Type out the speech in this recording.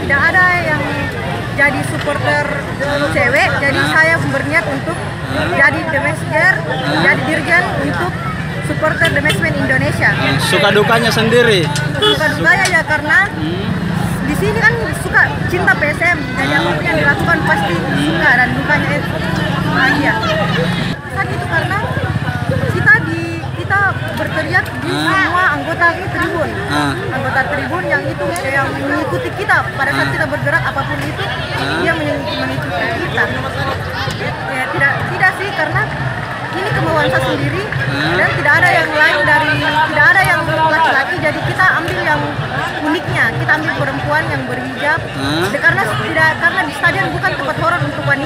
tidak ada yang jadi supporter cewek, jadi saya berniat untuk jadi the messenger, jadi dirjen untuk supporter The Matchman Indonesia. Suka dukanya sendiri? Suka dukanya ya karena di sini kan suka cinta PSM, jadi apapun yang dilakukan pasti suka, dan dukanya itu bahagia. Saat itu karena kita berteriak di semua anggota tribun, anggota tribun yang itu yang mengikuti kita pada saat kita bergerak apapun itu, dia mengikuti kita. Ya, tidak sih, karena ini kemauan saya sendiri dan tidak ada yang lain tidak ada yang laki-laki, jadi kita ambil yang uniknya, kita ambil perempuan yang berhijab karena di stadion bukan tempat horor untuk wanita.